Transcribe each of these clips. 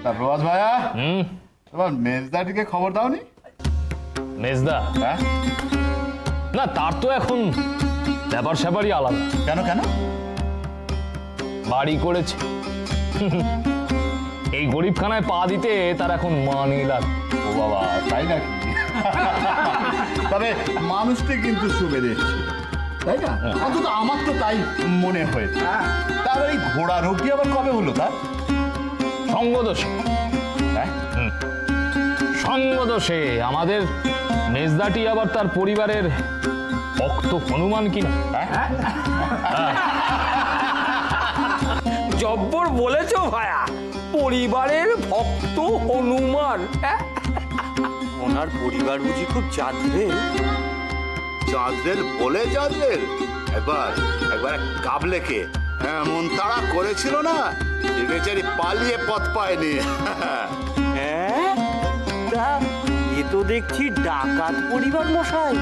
তা প্রভাস ভাইয়া, তোমার মেজদাটিকে খবর দাওনি? মেজদা? হ্যাঁ না, তার তো এখন ব্যাপার স্যাপারই আলাদা। কেন কেন? বাড়ি করেছে, এই গরিবখানায় পা দিতে তার এখন মানি লাগে। ও বাবা, তাই নাকি? তবে মানুষটি কিন্তু সুবিধে, তাই না? অন্তত আমার তো তাই মনে হয়েছে। তারপর এই ঘোড়া রোগটি আবার কবে হলো তার? সঙ্গদোষে। সঙ্গদোষে আমাদের মেজদাটি আবার তার পরিবারের ভক্ত হনুমান কিনা। জব্বর বলেছ ভায়া, পরিবারের ভক্ত হনুমান। ওনার পরিবার বুঝি খুব চাঁদের? চাঁদের বলে চাঁদের একবার কাবলেকে এমন তাড়া করেছিল না, সে বেচারি পালিয়ে পথ পায়নি। হ্যাঁ, এ তো দেখছি ডাকাত পরিবার মশাই।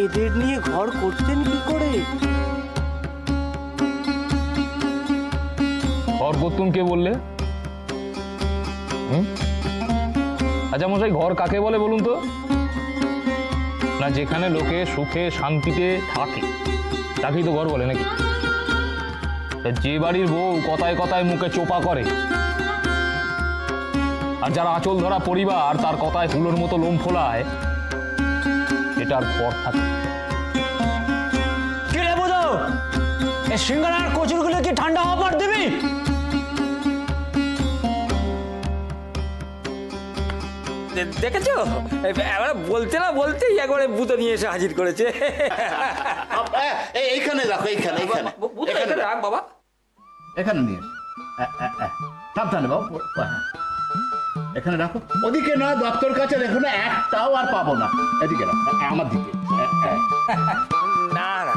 এদের নিয়ে ঘর করতেন কি করে? ঘর করতুন কে বললে? আচ্ছা মশাই, ঘর কাকে বলে বলুন তো? না যেখানে লোকে সুখে শান্তিতে থাকে তাকেই তো ঘর বলে নাকি? যে বাড়ির বউ কথায় কথায় মুখে চোপা করে, আর যারা আঁচল ধরা পরিবার তার কথায় হুলোর মতো লোম ফোলায়, এটার ঘর থাকে। কি রে বুধো, এই সিঙ্গারার কচুরগুলো কি ঠান্ডা হবার দিবি? দেখেছো, এবার বলতে না বলতেই একবারে বুতো নিয়ে এসে হাজির করেছে। এইখানে রাখো, এইখানে এখানে রাখ বাবা, এখানে নিয়ে সাবধানে বাবু, এখানে রাখো। ওদিকে না, দপ্তর কাছে রেখো না, একটাও আর পাবো না। এদিকে রাখো, আমার দিকে। না না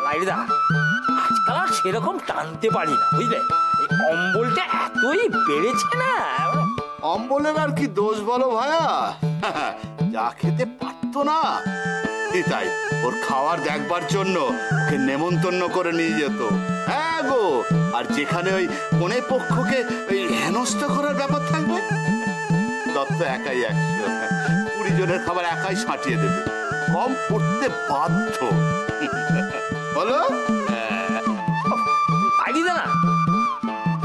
লাইদা, আজকাল আর সেরকম টানতে পারি না, বুঝলে? এই অম্বলটা এতই বেড়েছে না। অম্বলের আর কি দোষ বলো ভাইয়া? যা খেতে পারতো না তাই ওর খাওয়ার দেখবার জন্য ওকে নেমন্তন্ন করে নিয়ে যেত। হ্যাঁ গো, আর যেখানে ওই কোনে পক্ষকে ওই হেনস্থা করার ব্যাপার থাকবে, দত্ত একাই 120 জনের খাবার একাই সাঁটিয়ে দেবে, কম পড়তে বাধ্য। বলো লাইদা না,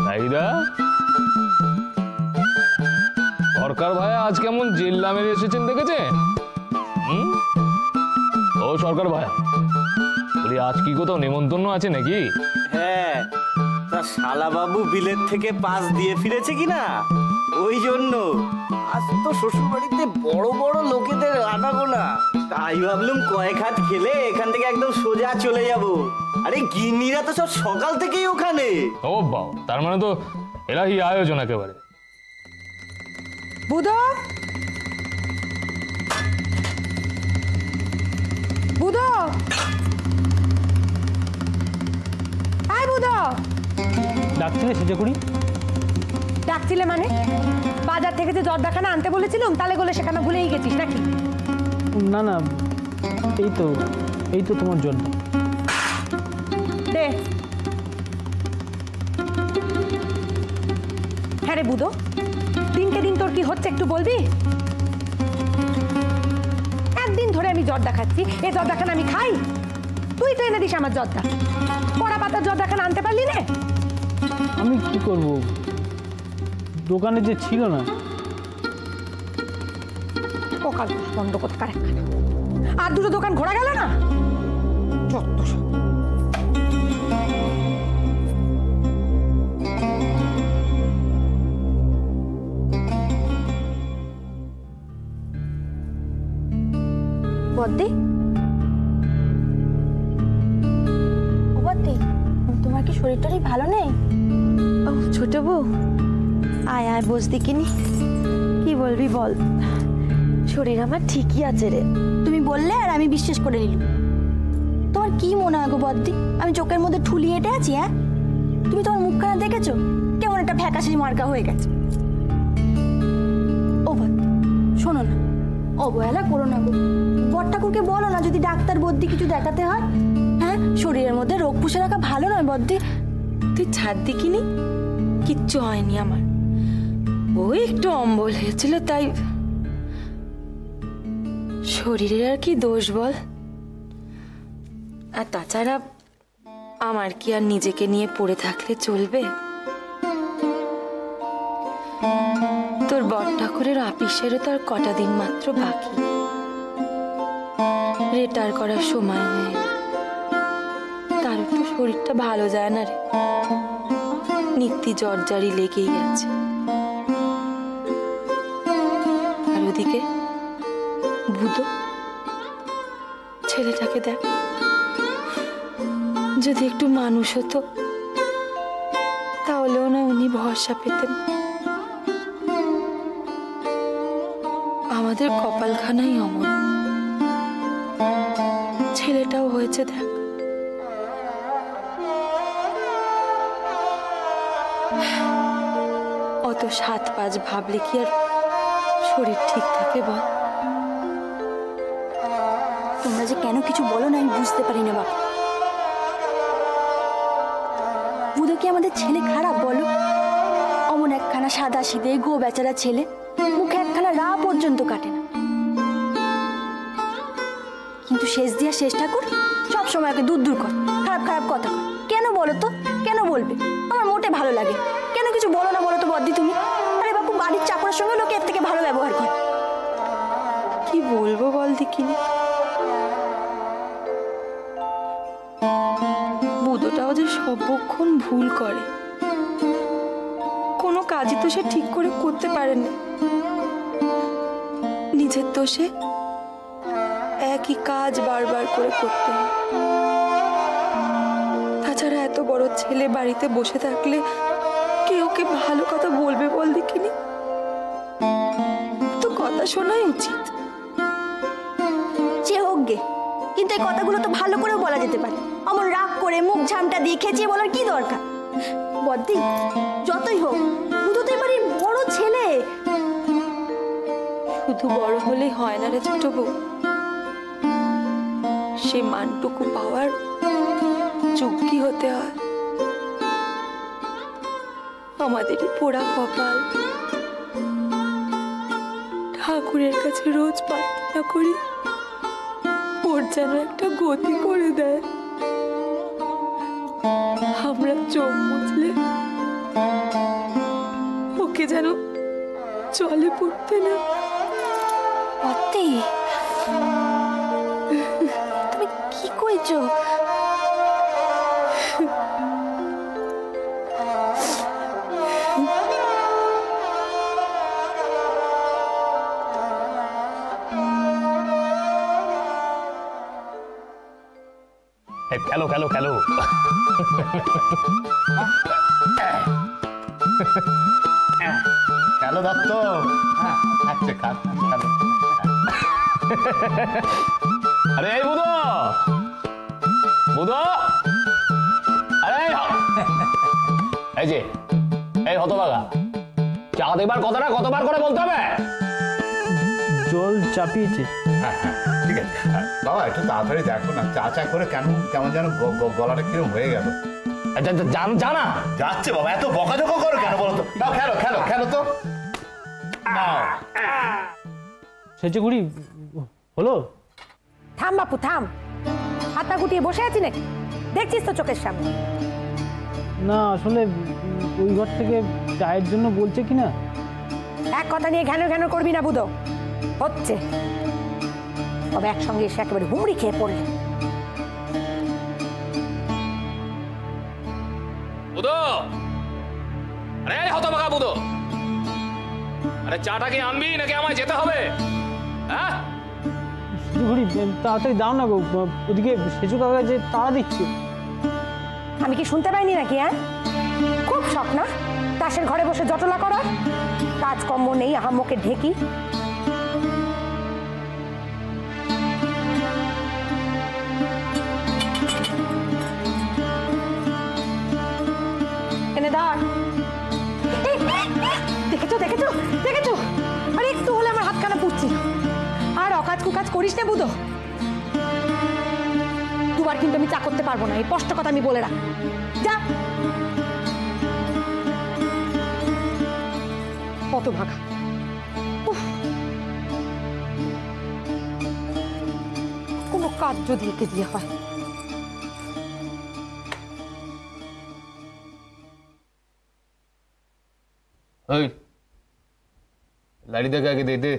লাইদা সরকার ভাইয়া আজ কেমন জেল্লা মেরে এসেছেন দেখেছে? ও সরকার ভাইয়া, বলি আজ কি কোথাও নেমন্তন্ন আছে নাকি? হ্যাঁ, তা শালা বাবু বিলেত থেকে পাস দিয়ে ফিরেছে কিনা, ওই জন্য আজ তো শ্বশুর বাড়িতে বড় বড় লোকেদের আনাগোনা। তাই ভাবলাম কয়েক হাত খেলে এখান থেকে একদম সোজা চলে যাব। আরে গিন্নিরা তো সব সকাল থেকেই ওখানে। ও বাবা, তার মানে তো এলাহি আয়োজন একেবারে। বুধো, বুধো, আয় বুধো। ডাকছিলে সেটা করি? ডাকছিলে মানে? বাজার থেকে যে জর্দাখানা আনতে বলেছিলাম, তালে গোলে সেখানে ভুলেই গেছিস নাকি? না না, এই তো তোমার জন্য। দে। হ্যাঁ রে বুধো, দিনকে দিন তোর কি হচ্ছে একটু বলবি? একদিন ধরে আমি জর্দা খাচ্ছি, এই জর্দাখানা আমি খাই? তুই তো এনে দিস আমার জর্দা। কড়া পাতার জর্দাখানা আনতে পারলি না? আমি কি করব, দোকানে যে ছিল না। সকাল বন্ধ করতে পারে, আর দুটো দোকান ঘোরা গেল না। যত বদ্দি, ও বদ্দি, তোমার কি শরীর টরীর ভালো নেই? ও ছোট বউ, আয় আয় বস দেখিনি। কি বলবি বল, শরীর আমার ঠিকই আছে রে। তুমি বললে আর আমি বিশ্বাস করে নিলাম। তোমার কি মনে হয় গো বদ্দি, আমি চোখের মধ্যে ঠুলি হেঁটে আছি? হ্যাঁ, তুমি তোমার মুখখানা দেখেছো কেমন একটা ফ্যাকাশে মার্কা হয়ে গেছে। ও বদ্দি শোনো না, অবহেলা করো না গো। বড় ঠাকুরকে বলো না যদি ডাক্তার বদ্দি কিছু দেখাতে হয়। হ্যাঁ, শরীরের মধ্যে রোগ পুষে রাখা ভালো নয় বদ্দি। তুই ছাড় দেখিনি, কিচ্ছু হয়নি আমার, ওই একটু অম্বল হয়েছিল তাই। শরীরের আর কি দোষ বল? আর তাছাড়া আমার কি আর নিজেকে নিয়ে পড়ে থাকলে চলবে? তোর বড় ঠাকুরের আপিসেরও তো আর কটা দিন মাত্র বাকি, রিটায়ার করার সময় হয়ে এলো। তারও তো শরীরটা ভালো যায় না রে, নিত্যি জ্বর জারি লেগেই আছে। আর ওদিকে ভূত ছেলেটাকে দেখ, যদি একটু মানুষ হতো তাহলেও না উনি ভরসা পেতেন। আমাদের কপালখানাই অমন, ছেলেটাও হয়েছে দেখ। অত 7-5 ভাবলে কি আর শরীর ঠিক থাকে বল? তোমরা যে কেন কিছু বলো না আমি বুঝতে পারি না বাবা। বুধ কি আমাদের ছেলে খারাপ বলো? অমন একখানা সাদা সিধে গো বেচারা ছেলে, মুখে একখানা রা পর্যন্ত কাটে না, কিন্তু শেষ দিয়া শেষ ঠাকুর সব সময় ওকে দূর দূর কর, খারাপ খারাপ কথা কর। কেন বলো তো? কেন বলবে? আমার মোটে ভালো লাগে। কেন কিছু বলো না বলো তো বদ্দি তুমি? আরে বাপু, বাড়ির চাকরের সঙ্গে লোকে এর থেকে ভালো ব্যবহার করে। কি বলবো বল দেখিনি, বুধটাও যে সর্বক্ষণ ভুল করে, কোনো কাজই তো সে ঠিক করে করতে পারেনি। নিজের দোষে একই কাজ বারবার করে করতে হয়। তাছাড়া এত বড় ছেলে বাড়িতে বসে থাকলে কে ওকে ভালো কথা বলবে বল দেখিনি? তো কথা শোনাই উচিত। যে হোক গে, কিন্তু এই কথাগুলো তো ভালো করেও বলা যেতে পারে। অমন রাগ করে মুখ ঝামটা দিয়ে খেঁচিয়ে বলার কি দরকার? বদ্দি, যতই হোক বুধ তো এবারে বড় ছেলে। শুধু বড় হলেই হয় না রে ছোট বউ, সে মানটুকু পাওয়ার যোগ্যী হতে হয়। আমাদেরই পোড়া কপাল, ঠাকুরের কাছে রোজ প্রার্থনা করি ওর যেন একটা গতি করে দেয়। আমরা চোখ মুছলে ওকে যেন চলে পড়তে না। বদ্দি, তুমি কি কইছো? খেলো খেলো খেলো। খেলো দত্ত। আচ্ছা খেলো। আরে এই বুধো, বুধো, আরে এই যে এই হতভাগা, চা দেবার কথাটা কতবার করে বলতে হবে? জল চাপিয়েছে। হ্যাঁ হ্যাঁ ঠিক আছে। বাবা একটু তাড়াতাড়ি দেখো না, চা চা করে কেমন যেন গলাটা কিরম হয়ে গেল। জানা যাচ্ছে বাবা, এত বকাঝকা করো কেন বলো তো? দাও খেলো খেলো খেলো তো। নাও। সেচে গুড়ি হলো? থাম বাপু থাম, হাতা গুটিয়ে বসে আছি নাকি? দেখছিস তো চোখের সামনে। না আসলে ওই ঘর থেকে চায়ের জন্য বলছে কিনা। এক কথা নিয়ে ঘ্যানো ঘ্যানো করবি না বুধো, হচ্ছে তবে একসঙ্গে এসে একেবারে হুমড়ি খেয়ে পড়লে। বুধো, আরে হতভাগা বুধো, আরে চাটা কি আনবি নাকি আমায় যেতে হবে? হ্যাঁ ঘুড়ি তাড়াতাড়ি দাও না গো, ওদিকে সেচু কাকা যে তাড়া দিচ্ছে। আমি কি শুনতে পাইনি নাকি? হ্যাঁ, খুব শখ না তাসের ঘরে বসে জটলা করা, কাজকর্ম নেই, আহাম্মকে ঢেকি। এনে ধর। দেখেছো দেখেছো দেখেছো, আরে একটু হলে আমার হাতখানা পুড়ছিল। আর অকাজ কুকাজ করিস না বুধো, দুবার কিন্তু আমি চা করতে পারবো না, এই স্পষ্ট কথা আমি বলে রাখ। যা হতভাগা। কোনো কাজ যদি একে দিয়ে হয়। ওই লাড়ি দেখে আগে দে।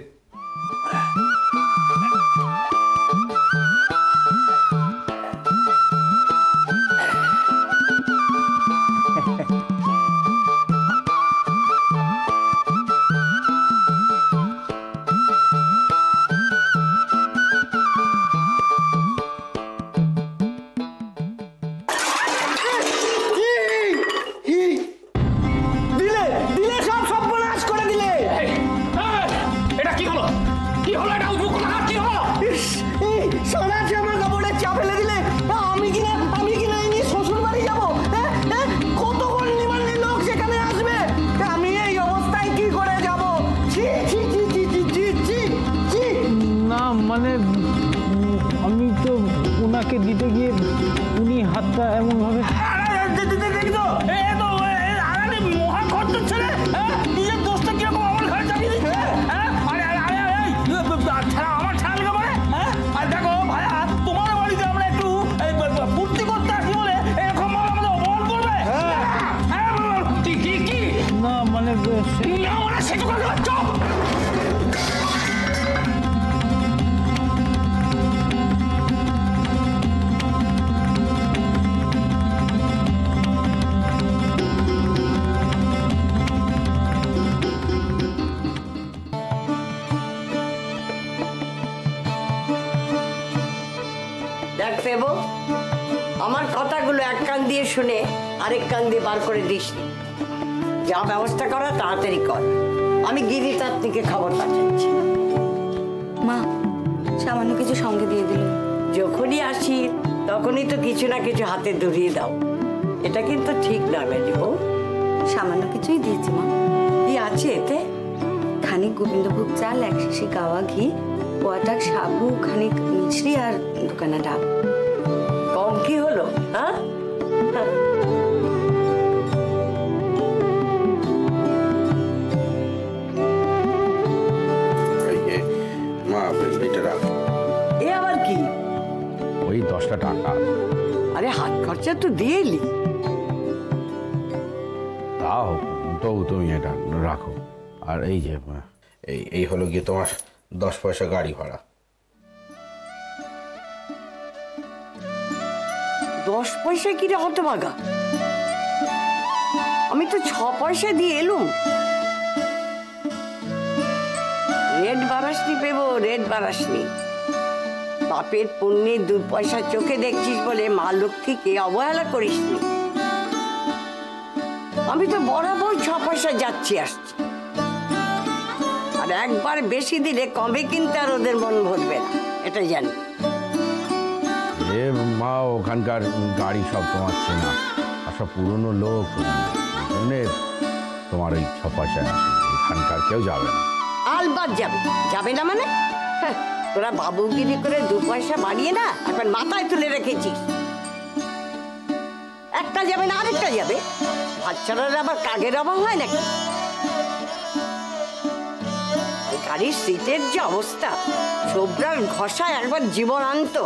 মানে আমি তো ওনাকে দিতে গিয়ে উনি হাতটা এমন ভাবে না মানে আমার কথাগুলো এক কান দিয়ে শুনে আরেক কান দিয়ে বার করে দিস। যা ব্যবস্থা করা তাড়াতাড়ি কর, আমি গিরি তাঁতনিকে খবর পাঠাচ্ছি। মা সামান্য কিছু সঙ্গে দিয়ে দিল। যখনই আসি তখনই তো কিছু না কিছু হাতে ধরিয়ে দাও, এটা কিন্তু ঠিক না মেজি বউ। সামান্য কিছুই দিয়েছি মা। কি আছে এতে? খানিক গোবিন্দভোগ চাল, 1 শিশি গাওয়া ঘি, পোয়াটাক সাবু, খানিক মিছরি আর দোকানা ডাব। কম কি হলো? হ্যাঁ এ আবার কি? ওই 10টা টাকা। আরে হাত খরচা তো দিয়ে এলি। তাও তো তুমি এটা রাখো। আর এই যে এই হলো গিয়ে তোমার 10 পয়সা গাড়ি ভাড়া। 10 পয়সা কি রে হতভাগা? আমি তো 6 পয়সা দিয়ে এলুম। Rate বাড়াসনি পেবো, rate বাড়াসনি। বাপের পুণ্যে 2 পয়সা চোখে দেখছিস বলে মা লক্ষ্মীকে অবহেলা করিসনি। আমি তো বরাবর 6 পয়সা যাচ্ছি আসছি। আর একবার বেশি দিলে কবে কিন্তু আর ওদের মন ভরবে না, এটা জানি। এ মা ওখানকার গাড়ি সব তোমার চেনা, আর সব পুরনো লোক, তোমার ওই 6 পয়সা এখানকার কেউ যাবে না। আলবাদ যাবে। যাবে না মানে? তোরা বাবুগিরি করে 2 পয়সা বাড়িয়ে না এখন মাথায় তুলে রেখেছিস। একটা যাবে না আরেকটা যাবে। বাচ্চারা আবার কাগের অভাব হয় নাকি? গাড়ির সিটের যে অবস্থা, সবরার ঘষায় একবার জীবন আনতো।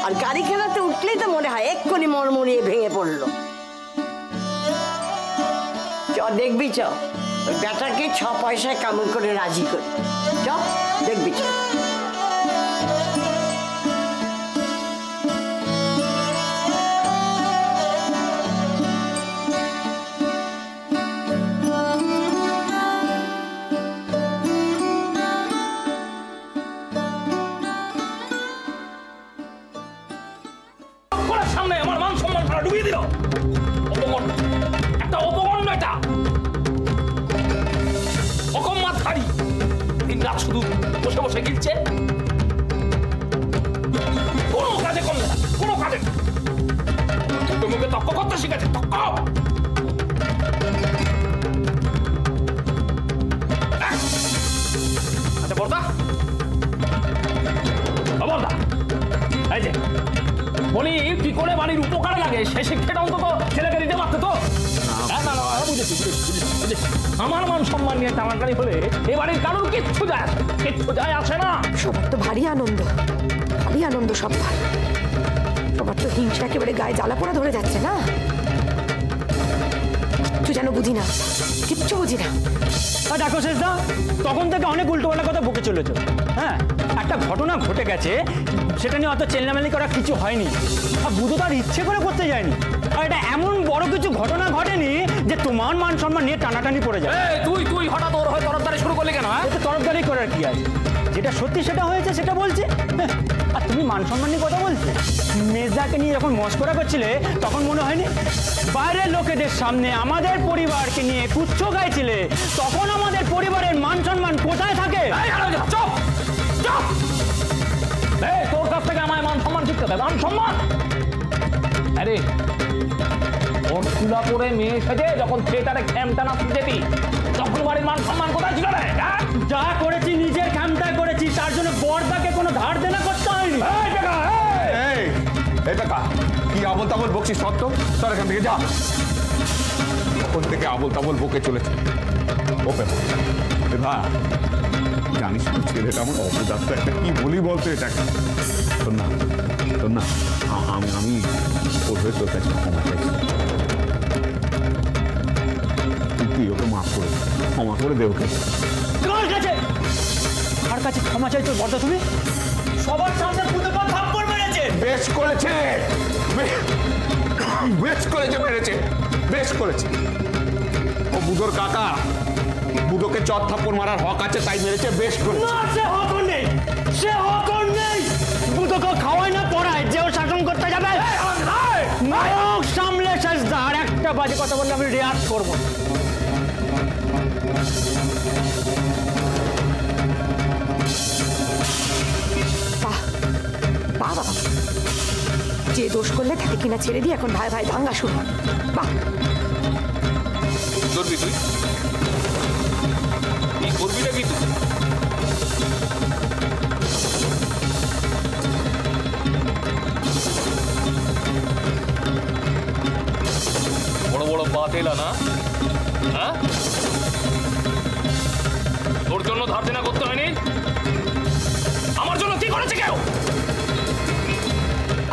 আর গাড়ি খেলাতে উঠলেই তো মনে হয় এক্ষুনি মরমরিয়ে ভেঙে পড়লো। চ দেখবি, চ ওই বেটাকে 6 পয়সায় কামড় করে রাজি করি। চ দেখবি চ। সামনে আমার মান সম্মান তারা ডুবিয়ে দিল। অপকর্ম, একটা অপকর্ম এটা। অকম্মাত খাড়ি দিন রাত শুধু বসে বসে গিলছে, কোনো কাজে কম না, কোনো কাজে। মুখে তক্ক করতে শিখেছে, তক্ক। আচ্ছা বর্দা, বর্দা, এই যে বলি কি করে বাড়ির উপকারে লাগে সে শিক্ষাটা অন্তত ছেলেকে দিতে পারতো তো। বুঝেছি, আমার মান সম্মান নিয়ে টানাটানি হলে এবারে কারোর কিচ্ছু যায় আসে না। সবার তো ভারী আনন্দ সবার। সবার তো হিংসা একেবারে গায়ে জ্বালা পোড়া ধরে যাচ্ছে না। তুই যেন বুঝি না, কিচ্ছু বুঝি না। দেখো শেষদা, তখন থেকে অনেক উল্টোপাল্টা কথা বকে চলেছ। হ্যাঁ, একটা ঘটনা ঘটে গেছে, সেটা নিয়ে অত চেল্লামেলি করা কিছু হয়নি। আর বুধো তার ইচ্ছে করে করতে যায়নি। আর এটা এমন বড় কিছু ঘটনা ঘটেনি যে তোমার মান সম্মান নিয়ে টানাটানি পড়ে যায়। তুই হঠাৎ ওর হয়ে তরফদারি শুরু করলি কেন? এতে তরফদারি করার কি আছে? যেটা সত্যি সেটা হয়েছে সেটা বলছে। আর তুমি মান সম্মান নিয়ে কথা বলছে? মেজদাকে নিয়ে যখন মস্করা করছিলে তখন মনে হয়নি? বাইরের লোকেদের সামনে আমাদের পরিবারকে নিয়ে কুচ্ছ গাইছিলে, তখন আমাদের পরিবারের মান সম্মান কোথায় থাকে? তোর কাছ থেকে আমায় মান সম্মান শিখতে হবে। মান সম্মান? আরে ওর চুলা পরে মেয়ে সেজে যখন থিয়েটারে খ্যামটা না যেতি, তখন বাড়ির মান সম্মান কোথায় ছিল রে? যা করেছি নিজের খ্যামটা করেছি, তার জন্য বড়দাকে কোনো ধার দেনা করতে হয়নি। কি আবল তাবল বকছিস? সত্য তোর এখান থেকে যা। তখন থেকে আবল তাবল বকে চলেছে। ওপে ভাই, জানিস তো ছেলেটা আমার অপদার্থ একটা, কি বলি বলতো এটাকে। তোর না আমি ওর হয়ে তোর কাছে ক্ষমা চাইছি। তুই ওকে ক্ষমা করে দে ওকে। কার কাছে ক্ষমা চাই তোর বড়দা? তুমি সবার সামনে পুজো পর থাপ্পড় মেরেছে। বেশ করেছে মেরেছে। ও বুধোর কাকা, বুধোকে চট থাপ্পড় মারার হক আছে তাই মেরেছে। বেশ করেছে। না, সে হক নেই। বুধোকে খাওয়ায় না পড়ায়, যে ও শাসন করতে যাবে। নায়ক সামলে শেষদা, আর একটা বাজে কথা বললে আমি রিয়াক্ট করবো। বাবা, যে দোষ করলে তাকে কিনা ছেড়ে দিয়ে এখন ভাই দাঙ্গা শুরু। বাহ, করবি তুই? কি করবি নাকি তুই? বড় বড় বাতেলা না? হ্যাঁ, তোর জন্য ধার দেনা করতে হয়নি? আমার জন্য কি করেছে কেউ?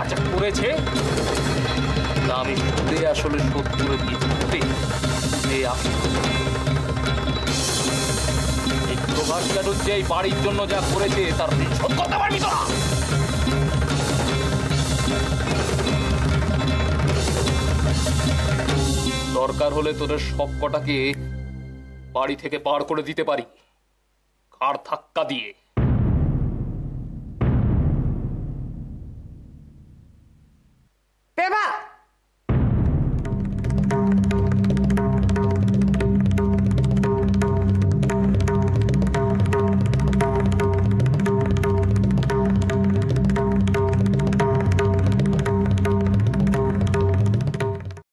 আচ্ছা করেছে, তা আমি আসলে শোধ করে দিয়েছি। এই প্রভাস চ্যাটার্জি এই বাড়ির জন্য যা করেছে তার শোধ করতে পারবি তোরা? দরকার হলে তোদের সব কটাকে বাড়ি থেকে পার করে দিতে পারি, ঘাড় ধাক্কা দিয়ে।